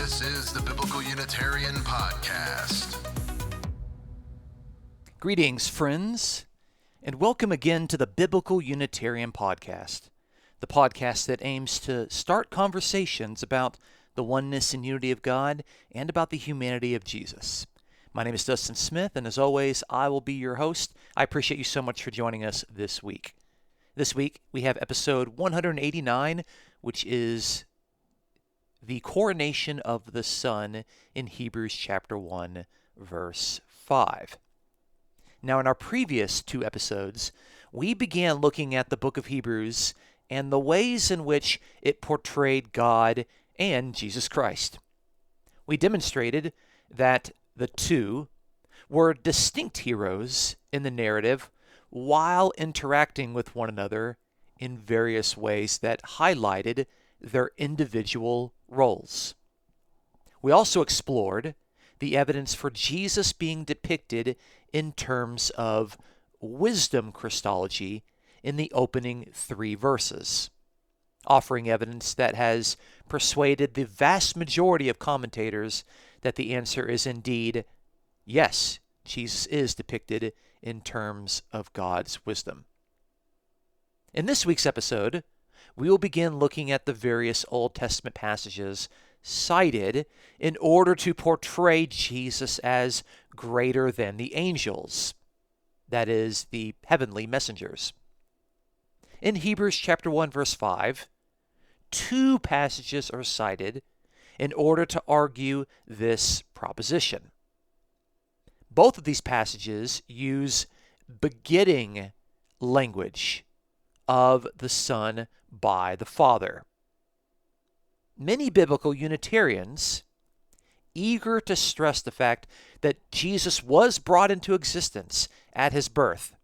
This is the Biblical Unitarian Podcast. Greetings, friends, and welcome again to the Biblical Unitarian Podcast, the podcast that aims to start conversations about the oneness and unity of God and about the humanity of Jesus. My name is Dustin Smith, and as always, I will be your host. I appreciate you so much for joining us this week. This week, we have episode 189, which is the coronation of the Son in Hebrews chapter 1, verse 5. Now, in our previous two episodes, we began looking at the book of Hebrews and the ways in which it portrayed God and Jesus Christ. We demonstrated that the two were distinct heroes in the narrative while interacting with one another in various ways that highlighted their individual roles. We also explored the evidence for Jesus being depicted in terms of wisdom Christology in the opening three verses, offering evidence that has persuaded the vast majority of commentators that the answer is indeed yes, Jesus is depicted in terms of God's wisdom. In this week's episode, we will begin looking at the various Old Testament passages cited in order to portray Jesus as greater than the angels, that is, the heavenly messengers. In Hebrews chapter 1, verse 5, two passages are cited in order to argue this proposition. Both of these passages use begetting language of the Son by the Father. Many biblical Unitarians, eager to stress the fact that Jesus was brought into existence at his birth,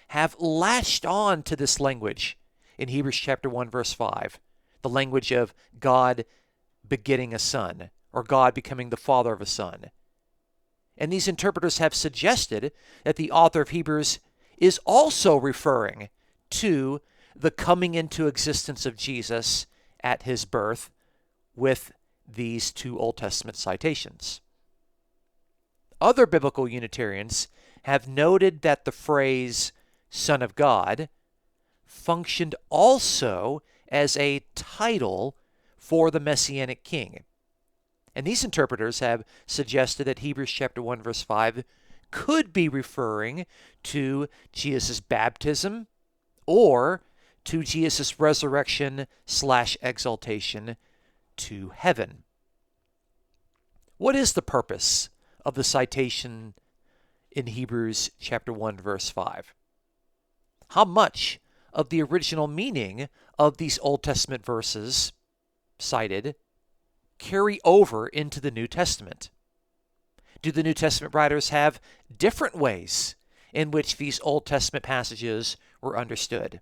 have latched on to this language in Hebrews chapter 1, verse 5, the language of God begetting a son, or God becoming the father of a son. And these interpreters have suggested that the author of Hebrews is also referring to the coming into existence of Jesus at his birth with these two Old Testament citations. Other biblical Unitarians have noted that the phrase Son of God functioned also as a title for the Messianic King. And these interpreters have suggested that Hebrews chapter 1, verse 5 could be referring to Jesus' baptism or to Jesus' resurrection / exaltation to heaven. What is the purpose of the citation in Hebrews chapter 1, verse 5? How much of the original meaning of these Old Testament verses cited carry over into the New Testament? Do the New Testament writers have different ways in which these Old Testament passages were understood?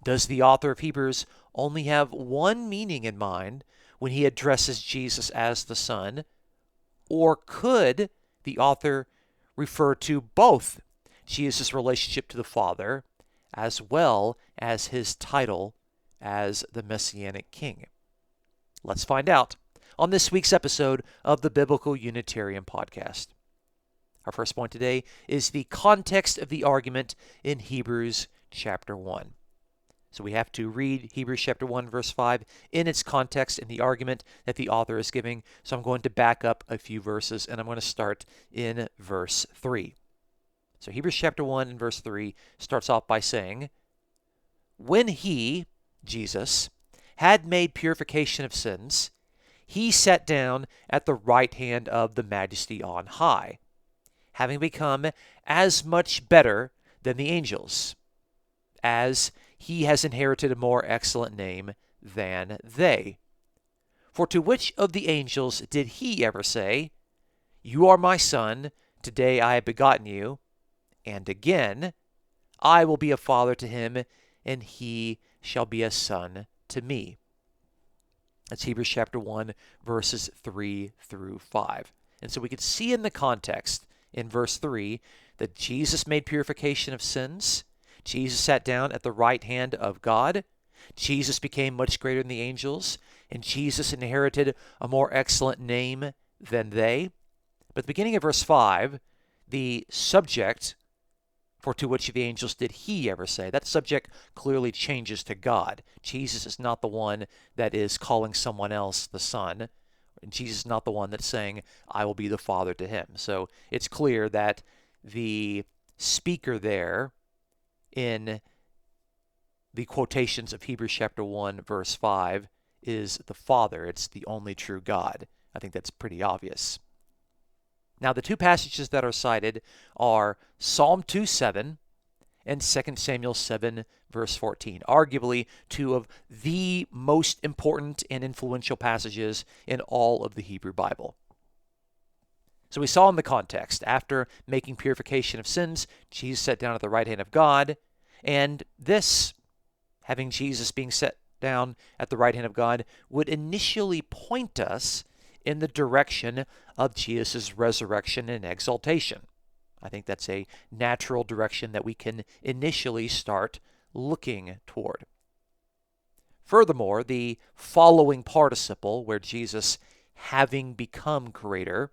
Does the author of Hebrews only have one meaning in mind when he addresses Jesus as the Son? Or could the author refer to both Jesus' relationship to the Father as well as his title as the Messianic King? Let's find out on this week's episode of the Biblical Unitarian Podcast. Our first point today is the context of the argument in Hebrews chapter 1. So we have to read Hebrews chapter 1, verse 5 in its context in the argument that the author is giving. So I'm going to back up a few verses, and I'm going to start in verse 3. So Hebrews chapter 1 and verse 3 starts off by saying, "When he, Jesus, had made purification of sins, he sat down at the right hand of the Majesty on high, having become as much better than the angels, as he has inherited a more excellent name than they. For to which of the angels did he ever say, 'You are my son, today I have begotten you'? And again, 'I will be a father to him, and he shall be a son to me'?" That's Hebrews chapter 1, verses 3 through 5. And so we could see in the context in verse 3 that Jesus made purification of sins. Jesus sat down at the right hand of God. Jesus became much greater than the angels, and Jesus inherited a more excellent name than they. But at the beginning of verse 5, the subject, for to which of the angels did he ever say? That subject clearly changes to God. Jesus is not the one that is calling someone else the Son. And Jesus is not the one that's saying, I will be the Father to him. So it's clear that the speaker there in the quotations of Hebrews chapter 1, verse 5, is the Father. It's the only true God. I think that's pretty obvious. Now, the two passages that are cited are Psalm 2:7 and 2 Samuel 7, verse 14, arguably two of the most important and influential passages in all of the Hebrew Bible. So we saw in the context, after making purification of sins, Jesus sat down at the right hand of God, and this, having Jesus being set down at the right hand of God, would initially point us in the direction of Jesus' resurrection and exaltation. I think that's a natural direction that we can initially start looking toward. Furthermore, the following participle, where Jesus, having become greater,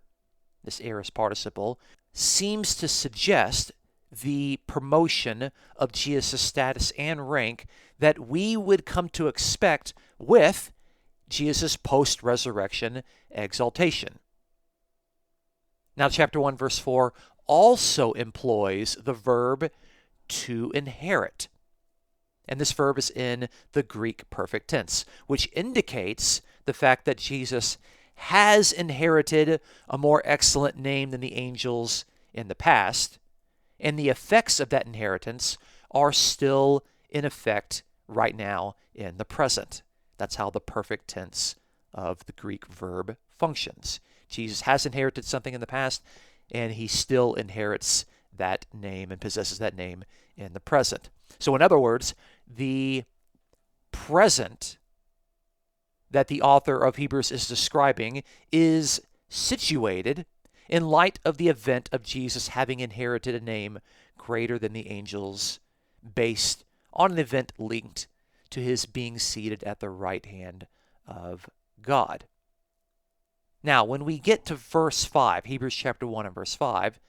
this aorist participle, seems to suggest the promotion of Jesus' status and rank that we would come to expect with Jesus' post-resurrection exaltation. Now, chapter 1, verse 4 also employs the verb to inherit. And this verb is in the Greek perfect tense, which indicates the fact that Jesus has inherited a more excellent name than the angels in the past, and the effects of that inheritance are still in effect right now in the present. That's how the perfect tense of the Greek verb functions. Jesus has inherited something in the past, and he still inherits that name and possesses that name in the present. So in other words, the present that the author of Hebrews is describing is situated in light of the event of Jesus having inherited a name greater than the angels, based on an event linked to his being seated at the right hand of God. Now, when we get to verse 5, Hebrews chapter 1 and verse 5,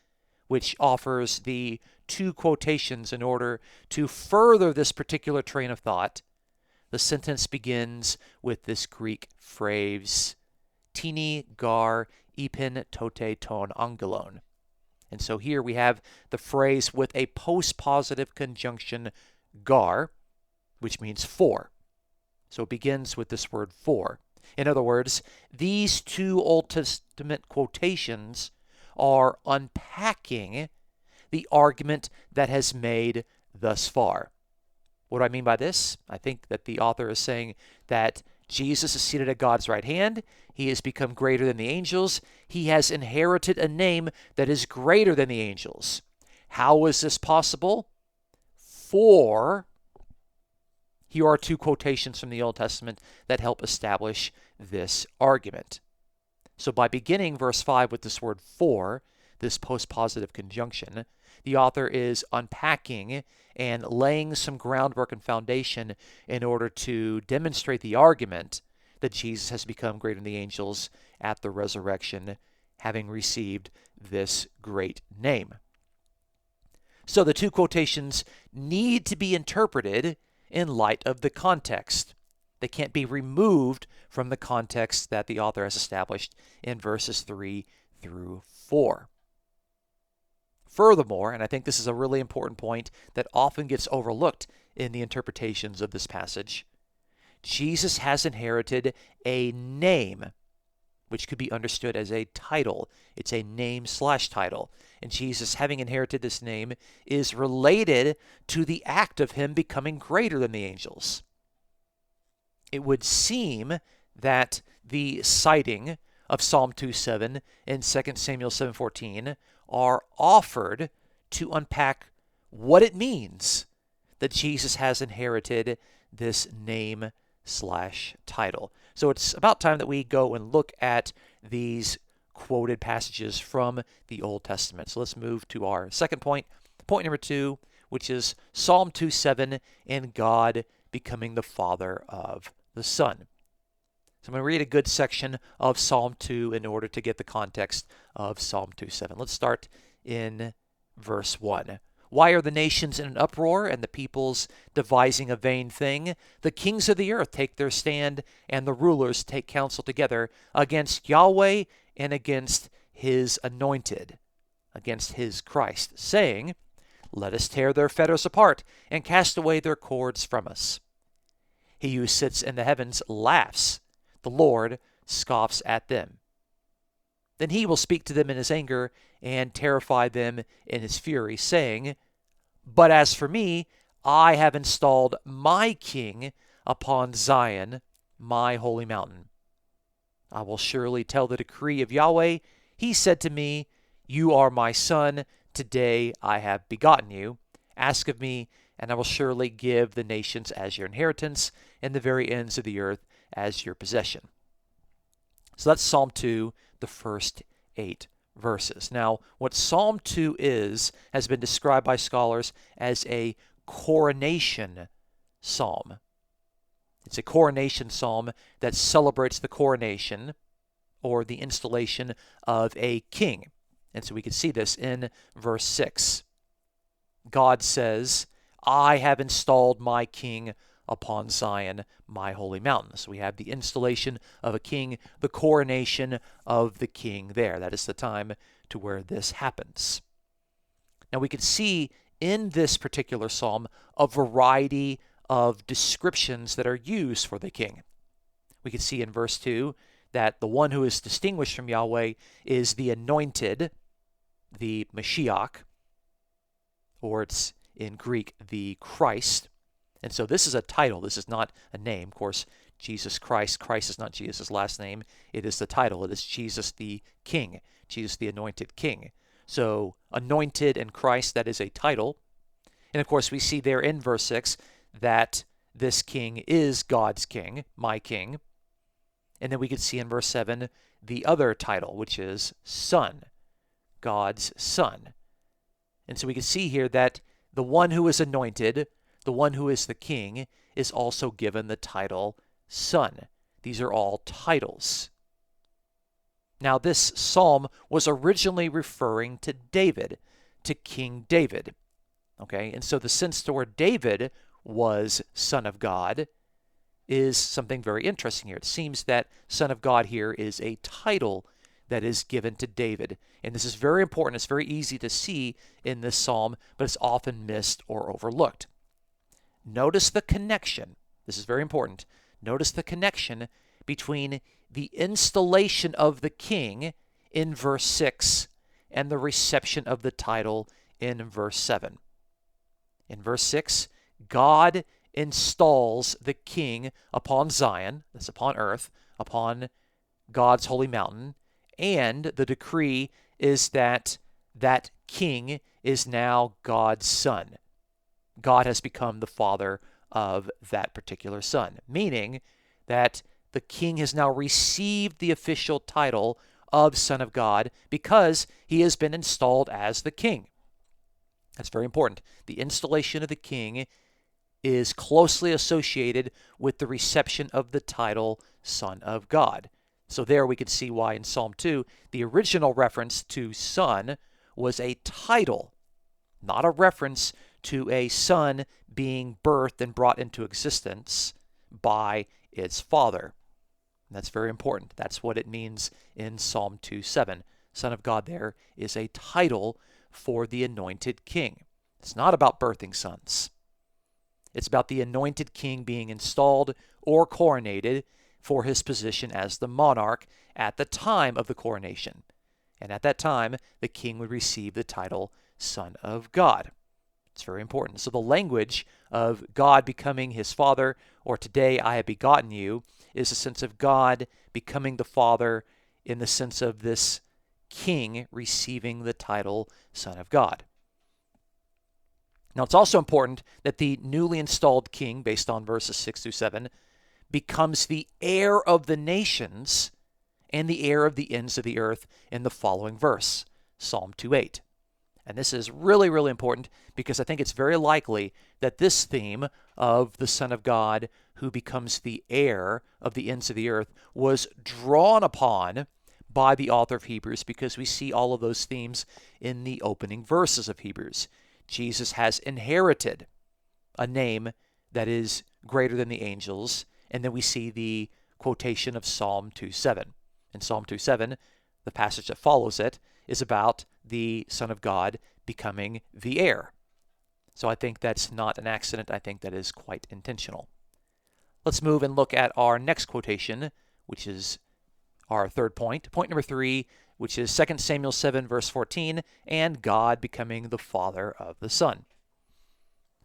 which offers the two quotations in order to further this particular train of thought, the sentence begins with this Greek phrase, tini gar ipin tote ton angelon. And so here we have the phrase with a post-positive conjunction gar, which means for. So it begins with this word for. In other words, these two Old Testament quotations are unpacking the argument that has made thus far. What do I mean by this? I think that the author is saying that Jesus is seated at God's right hand. He has become greater than the angels. He has inherited a name that is greater than the angels. How is this possible? For here are two quotations from the Old Testament that help establish this argument. So by beginning verse 5 with this word for, this post-positive conjunction, the author is unpacking and laying some groundwork and foundation in order to demonstrate the argument that Jesus has become greater than the angels at the resurrection, having received this great name. So the two quotations need to be interpreted in light of the context. They can't be removed from the context that the author has established in verses 3 through 4. Furthermore, and I think this is a really important point that often gets overlooked in the interpretations of this passage, Jesus has inherited a name, which could be understood as a title. It's a name/title. And Jesus, having inherited this name, is related to the act of him becoming greater than the angels. It would seem that the citing of Psalm 2:7 and 2 Samuel 7:14 are offered to unpack what it means that Jesus has inherited this name/title. So it's about time that we go and look at these quoted passages from the Old Testament. So let's move to our second point, point number 2, which is Psalm 2:7 and God becoming the Father of the Son. So I'm going to read a good section of Psalm 2 in order to get the context of Psalm 2:7. Let's start in verse 1. Why are the nations in an uproar and the peoples devising a vain thing? The kings of the earth take their stand, and the rulers take counsel together against Yahweh and against his anointed, against his Christ, saying, Let us tear their fetters apart and cast away their cords from us. He who sits in the heavens laughs. The Lord scoffs at them. Then he will speak to them in his anger and terrify them in his fury, saying, But as for me, I have installed my king upon Zion, my holy mountain. I will surely tell the decree of Yahweh. He said to me, You are my son. Today I have begotten you. Ask of me, and I will surely give the nations as your inheritance, and the very ends of the earth as your possession. So that's Psalm 2, the first 8 verses. Now, what Psalm 2 has been described by scholars as a coronation psalm. It's a coronation psalm that celebrates the coronation or the installation of a king. And so we can see this in verse 6. God says, I have installed my king upon Zion, my holy mountain. So we have the installation of a king, the coronation of the king there. That is the time to where this happens. Now we can see in this particular psalm a variety of descriptions that are used for the king. We can see in verse 2 that the one who is distinguished from Yahweh is the anointed, the Mashiach, or it's in Greek, the Christ. And so this is a title. This is not a name. Of course, Jesus Christ. Christ is not Jesus' last name. It is the title. It is Jesus the King, Jesus the anointed King. So anointed and Christ, that is a title. And of course, we see there in verse 6 that this king is God's king, my king. And then we can see in verse 7 the other title, which is Son, God's Son. And so we can see here that the one who is anointed, the one who is the king, is also given the title Son. These are all titles. Now, this psalm was originally referring to David, to King David. Okay, and so the sense to where David was Son of God is something very interesting here. It seems that Son of God here is a title that is given to David. And this is very important. It's very easy to see in this psalm, but it's often missed or overlooked. Notice the connection. This is very important. Notice the connection between the installation of the king in verse 6 and the reception of the title in verse 7. In verse 6, God installs the king upon Zion, that's upon earth, upon God's holy mountain, and the decree is that that king is now God's son. God has become the father of that particular son, meaning that the king has now received the official title of Son of God because he has been installed as the king. That's very important. The installation of the king is closely associated with the reception of the title Son of God. So there we can see why in Psalm 2, the original reference to son was a title, not a reference to a son being birthed and brought into existence by its father. And that's very important. That's what it means in Psalm 2:7. Son of God there is a title for the anointed king. It's not about birthing sons. It's about the anointed king being installed or coronated for his position as the monarch at the time of the coronation. And at that time, the king would receive the title Son of God. It's very important. So the language of God becoming his father, or today I have begotten you, is a sense of God becoming the father in the sense of this king receiving the title Son of God. Now it's also important that the newly installed king, based on verses 6 through 7, becomes the heir of the nations and the heir of the ends of the earth in the following verse, Psalm 2:8. And this is really, really important because I think it's very likely that this theme of the Son of God who becomes the heir of the ends of the earth was drawn upon by the author of Hebrews, because we see all of those themes in the opening verses of Hebrews. Jesus has inherited a name that is greater than the angels, and then we see the quotation of Psalm 2:7. In Psalm 2:7, the passage that follows it is about the Son of God becoming the heir. So I think that's not an accident. I think that is quite intentional. Let's move and look at our next quotation, which is our third point. Point number 3, which is 2 Samuel 7, verse 14, and God becoming the Father of the Son.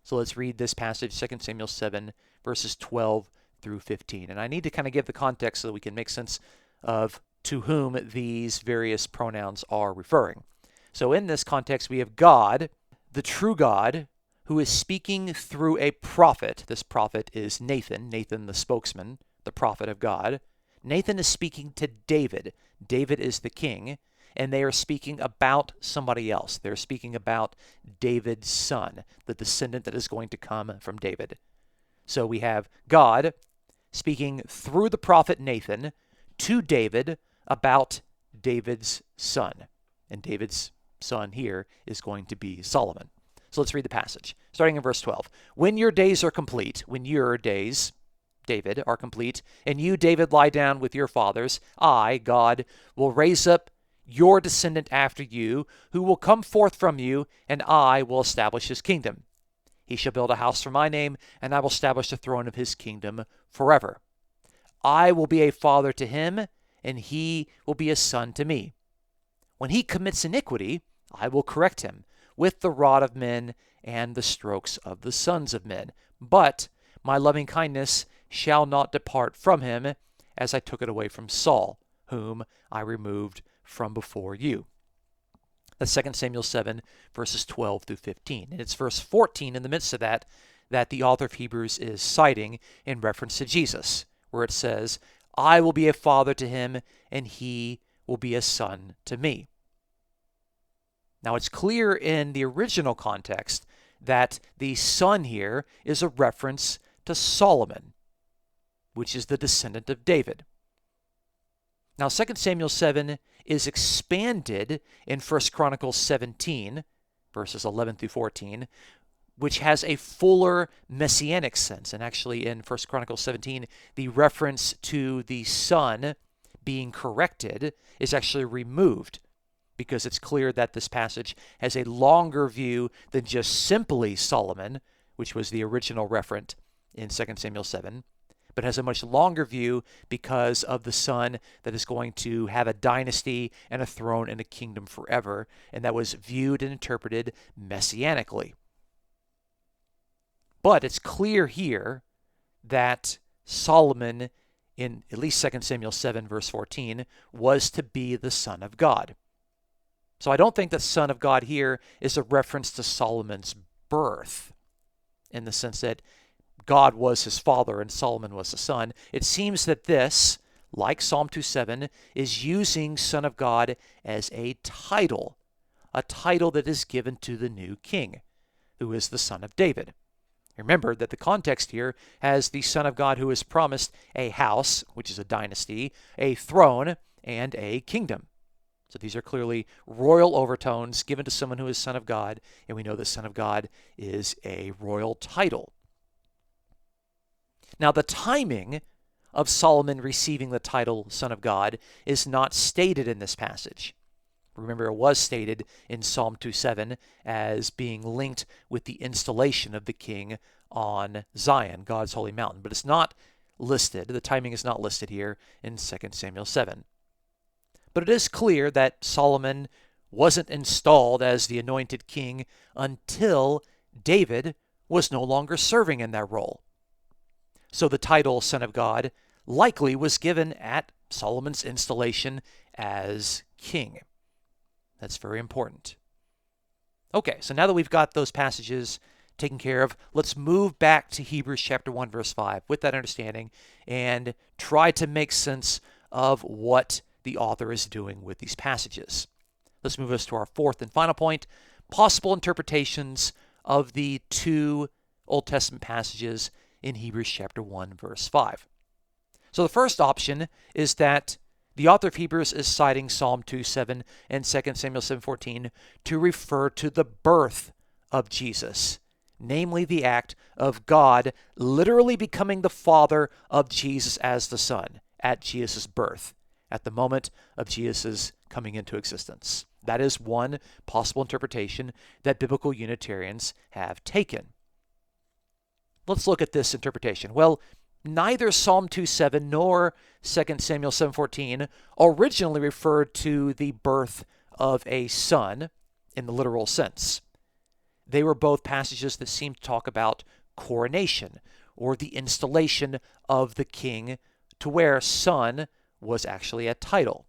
So let's read this passage, 2 Samuel 7, verses 12 through 15. And I need to kind of give the context so that we can make sense of to whom these various pronouns are referring. So in this context, we have God, the true God, who is speaking through a prophet. This prophet is Nathan the spokesman, the prophet of God. Nathan is speaking to David. David is the king, and they are speaking about somebody else. They're speaking about David's son, the descendant that is going to come from David. So we have God speaking through the prophet Nathan to David about David's son. And David's son here is going to be Solomon. So let's read the passage, starting in verse 12. When your days are complete, when your days, David, are complete, and you, David, lie down with your fathers, I, God, will raise up your descendant after you, who will come forth from you, and I will establish his kingdom. He shall build a house for my name, and I will establish the throne of his kingdom forever. I will be a father to him, and he will be a son to me. When he commits iniquity, I will correct him with the rod of men and the strokes of the sons of men. But my loving kindness shall not depart from him, as I took it away from Saul, whom I removed from before you. That's 2 Samuel 7, verses 12 through 15. And it's verse 14 in the midst of that the author of Hebrews is citing in reference to Jesus, where it says, I will be a father to him, and he will be a son to me. Now, it's clear in the original context that the son here is a reference to Solomon, which is the descendant of David. Now, 2 Samuel 7 is expanded in 1 Chronicles 17, verses 11 through 14, which has a fuller messianic sense. And actually, in 1 Chronicles 17, the reference to the son being corrected is actually removed, because it's clear that this passage has a longer view than just simply Solomon, which was the original referent in 2 Samuel 7, but has a much longer view because of the son that is going to have a dynasty and a throne and a kingdom forever, and that was viewed and interpreted messianically. But it's clear here that Solomon, in at least 2 Samuel 7, verse 14, was to be the son of God. So I don't think that Son of God here is a reference to Solomon's birth, in the sense that God was his father and Solomon was the son. It seems that this, like Psalm 2:7, is using Son of God as a title that is given to the new king, who is the son of David. Remember that the context here has the Son of God who is promised a house, which is a dynasty, a throne, and a kingdom. So these are clearly royal overtones given to someone who is Son of God, and we know that Son of God is a royal title. Now, the timing of Solomon receiving the title Son of God is not stated in this passage. Remember, it was stated in Psalm 2:7 as being linked with the installation of the king on Zion, God's holy mountain. But it's not listed. The timing is not listed here in 2 Samuel 7. But it is clear that Solomon wasn't installed as the anointed king until David was no longer serving in that role. So the title Son of God likely was given at Solomon's installation as king. That's very important. Okay, so now that we've got those passages taken care of, let's move back to Hebrews chapter 1, verse 5 with that understanding and try to make sense of what the author is doing with these passages. Let's move us to our fourth and final point possible interpretations of the two Old Testament passages in Hebrews chapter 1, verse 5. So the first option is that the author of Hebrews is citing Psalm 2:7 and 2 Samuel 7:14 to refer to the birth of Jesus, namely the act of God literally becoming the Father of Jesus as the Son at Jesus' birth, at the moment of Jesus coming into existence. That is one possible interpretation that biblical Unitarians have taken. Let's look at this interpretation. Well, neither Psalm 2:7 nor 2 Samuel 7:14 originally referred to the birth of a son in the literal sense. They were both passages that seem to talk about coronation, or the installation of the king, to where son was actually a title.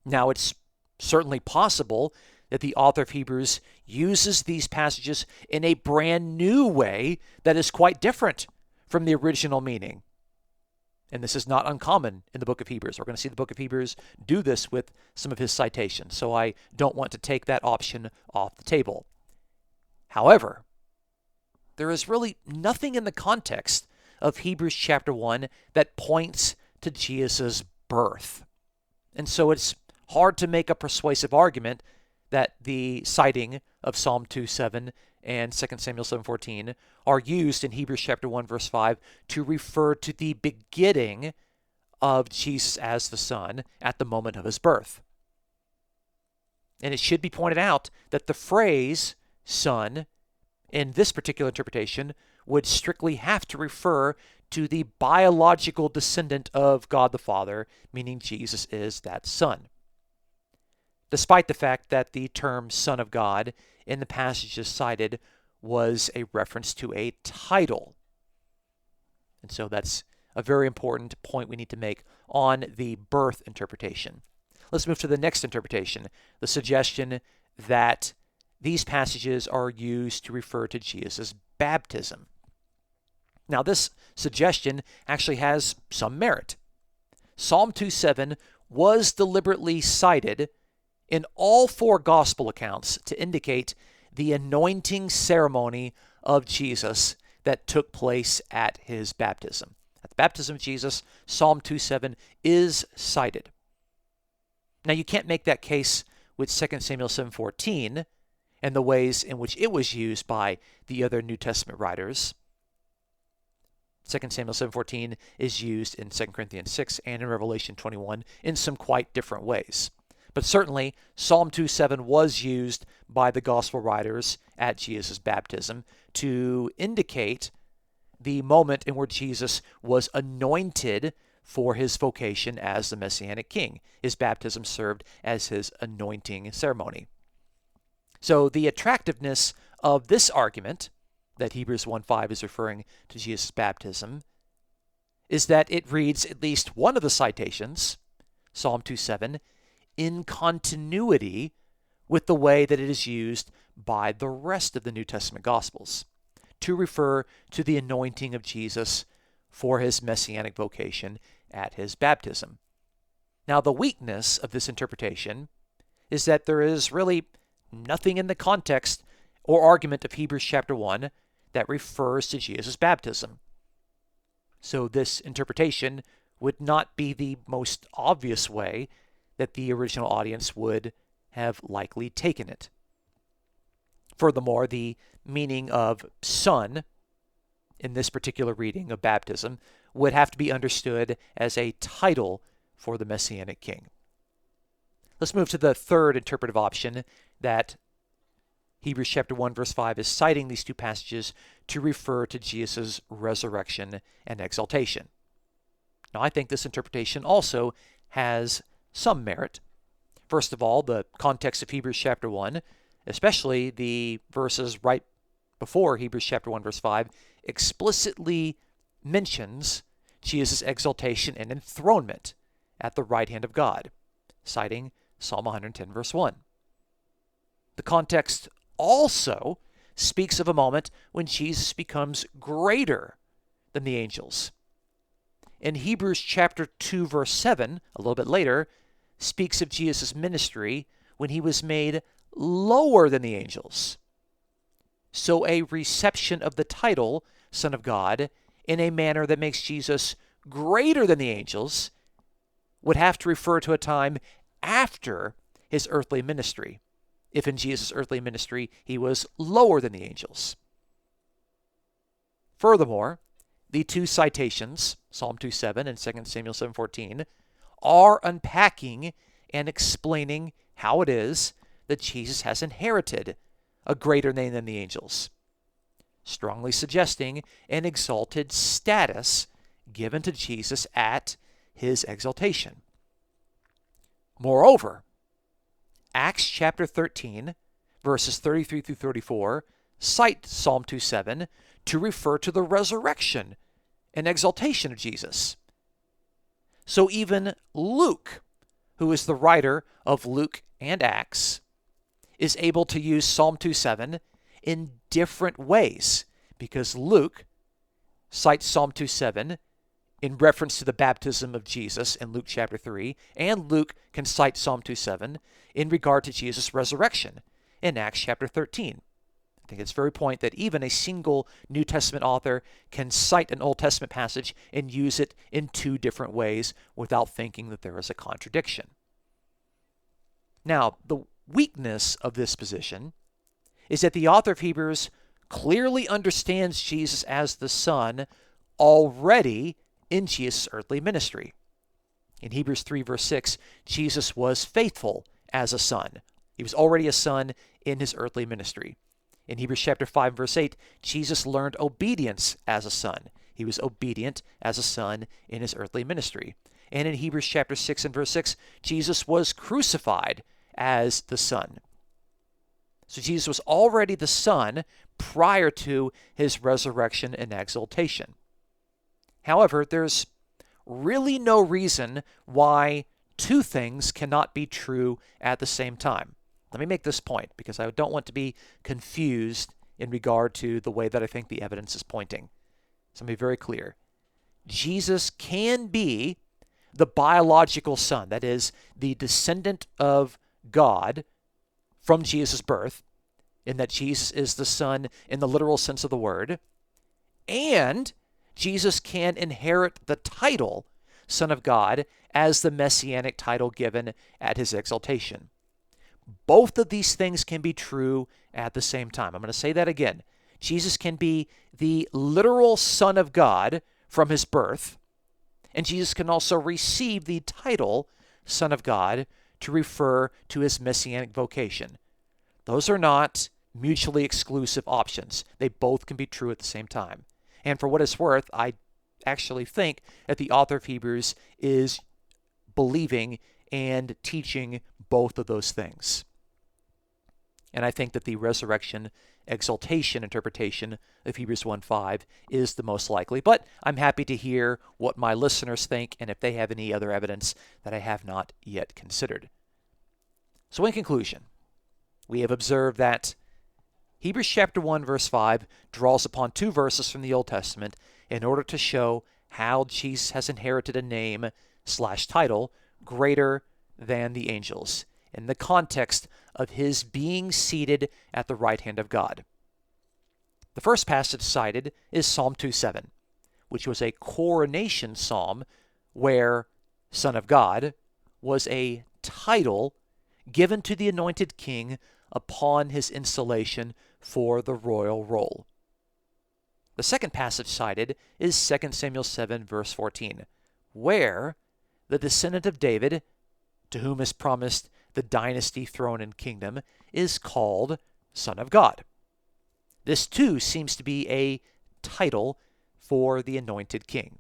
Now, it's certainly possible that the author of Hebrews uses these passages in a brand new way that is quite different from the original meaning. And this is not uncommon in the book of Hebrews. We're going to see the book of Hebrews do this with some of his citations, so I don't want to take that option off the table. However, there is really nothing in the context of Hebrews chapter 1 that points to Jesus' birth. And so it's hard to make a persuasive argument that the citing of Psalm 2:7 and 2 Samuel 7:14 are used in Hebrews chapter 1 verse 5 to refer to the begetting of Jesus as the Son at the moment of his birth. And it should be pointed out that the phrase Son in this particular interpretation would strictly have to refer to the biological descendant of God the Father, meaning Jesus is that Son. Despite the fact that the term Son of God in the passages cited was a reference to a title. And so that's a very important point we need to make on the birth interpretation. Let's move to the next interpretation, the suggestion that these passages are used to refer to Jesus' baptism. Now, this suggestion actually has some merit. Psalm 2:7 was deliberately cited in all four gospel accounts to indicate the anointing ceremony of Jesus that took place at his baptism. At the baptism of Jesus, Psalm 2:7 is cited. Now, you can't make that case with 2 Samuel 7:14 and the ways in which it was used by the other New Testament writers. 2 Samuel 7:14 is used in 2 Corinthians 6 and in Revelation 21 in some quite different ways. But certainly, Psalm 2:7 was used by the gospel writers at Jesus' baptism to indicate the moment in which Jesus was anointed for his vocation as the Messianic King. His baptism served as his anointing ceremony. So the attractiveness of this argument, that Hebrews 1:5 is referring to Jesus' baptism, is that it reads at least one of the citations, Psalm 2:7, in continuity with the way that it is used by the rest of the New Testament Gospels to refer to the anointing of Jesus for his messianic vocation at his baptism. Now, the weakness of this interpretation is that there is really nothing in the context or argument of Hebrews chapter 1 that refers to Jesus' baptism. So this interpretation would not be the most obvious way that the original audience would have likely taken it. Furthermore, the meaning of son in this particular reading of baptism would have to be understood as a title for the Messianic King. Let's move to the third interpretive option, that Hebrews chapter 1 verse 5 is citing these two passages to refer to Jesus' resurrection and exaltation. Now, I think this interpretation also has some merit. First of all, the context of Hebrews chapter 1, especially the verses right before Hebrews chapter 1 verse 5, explicitly mentions Jesus' exaltation and enthronement at the right hand of God, citing Psalm 110 verse 1. The context also speaks of a moment when Jesus becomes greater than the angels. In Hebrews chapter 2 verse 7, a little bit later, speaks of Jesus' ministry when he was made lower than the angels. So a reception of the title Son of God in a manner that makes Jesus greater than the angels would have to refer to a time after his earthly ministry, if in Jesus' earthly ministry he was lower than the angels. Furthermore, the two citations, Psalm 2:7 and 2 Samuel 7:14, are unpacking and explaining how it is that Jesus has inherited a greater name than the angels, strongly suggesting an exalted status given to Jesus at his exaltation. Moreover, Acts chapter 13, verses 33 through 34, cite Psalm 2:7 to refer to the resurrection and exaltation of Jesus. So even Luke, who is the writer of Luke and Acts, is able to use Psalm 2:7 in different ways, because Luke cites Psalm 2:7 in reference to the baptism of Jesus in Luke chapter 3, and Luke can cite Psalm 2:7 in regard to Jesus' resurrection in Acts chapter 13. I think it's a very point that even a single New Testament author can cite an Old Testament passage and use it in two different ways without thinking that there is a contradiction. Now, the weakness of this position is that the author of Hebrews clearly understands Jesus as the Son already in Jesus' earthly ministry. In Hebrews 3 verse 6, Jesus was faithful as a son. He was already a son in his earthly ministry. In Hebrews chapter 5 verse 8, Jesus learned obedience as a son. He was obedient as a son in his earthly ministry. And in Hebrews chapter 6 and verse 6, Jesus was crucified as the Son. So Jesus was already the Son prior to his resurrection and exaltation. However, there's really no reason why two things cannot be true at the same time. Let me make this point, because I don't want to be confused in regard to the way that I think the evidence is pointing. So let me be very clear. Jesus can be the biological son, that is, the descendant of God from Jesus' birth, in that Jesus is the Son in the literal sense of the word, and Jesus can inherit the title Son of God as the messianic title given at his exaltation. Both of these things can be true at the same time. I'm going to say that again. Jesus can be the literal Son of God from his birth, and Jesus can also receive the title Son of God to refer to his messianic vocation. Those are not mutually exclusive options. They both can be true at the same time. And for what it's worth, I actually think that the author of Hebrews is believing and teaching both of those things. And I think that the resurrection exaltation interpretation of Hebrews 1:5 is the most likely. But I'm happy to hear what my listeners think and if they have any other evidence that I have not yet considered. So in conclusion, we have observed that Hebrews chapter 1 verse 5 draws upon two verses from the Old Testament in order to show how Jesus has inherited a name/title greater than the angels in the context of his being seated at the right hand of God. The first passage cited is Psalm 2:7, which was a coronation psalm where Son of God was a title given to the anointed king upon his installation for the royal role. The second passage cited is 2 Samuel 7 verse 14, where the descendant of David, to whom is promised the dynasty, throne, and kingdom, is called Son of God. This too seems to be a title for the anointed king.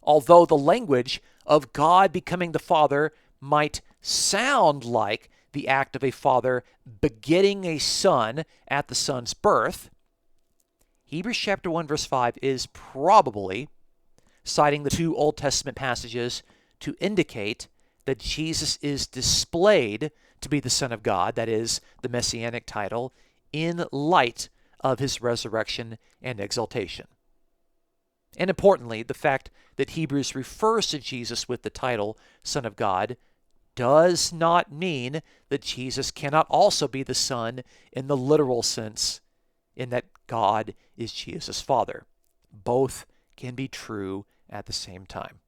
Although the language of God becoming the Father might sound like the act of a father begetting a son at the son's birth, Hebrews chapter 1 verse 5 is probably citing the two Old Testament passages to indicate that Jesus is displayed to be the Son of God, that is, the messianic title, in light of his resurrection and exaltation. And importantly, the fact that Hebrews refers to Jesus with the title Son of God does not mean that Jesus cannot also be the Son in the literal sense, in that God is Jesus' Father. Both can be true at the same time.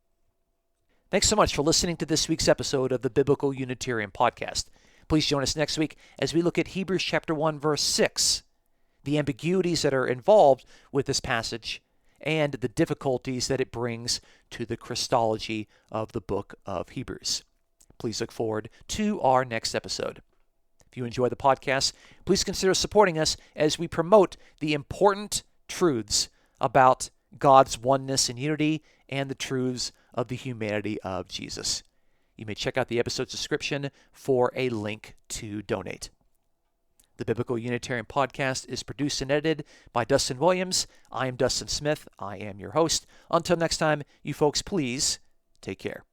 Thanks so much for listening to this week's episode of the Biblical Unitarian Podcast. Please join us next week as we look at Hebrews chapter 1, verse 6, the ambiguities that are involved with this passage, and the difficulties that it brings to the Christology of the book of Hebrews. Please look forward to our next episode. If you enjoy the podcast, please consider supporting us as we promote the important truths about God's oneness and unity and the truths of the humanity of Jesus. You may check out the episode's description for a link to donate. The Biblical Unitarian Podcast is produced and edited by Dustin Williams. I am Dustin Smith. I am your host. Until next time, you folks, please take care.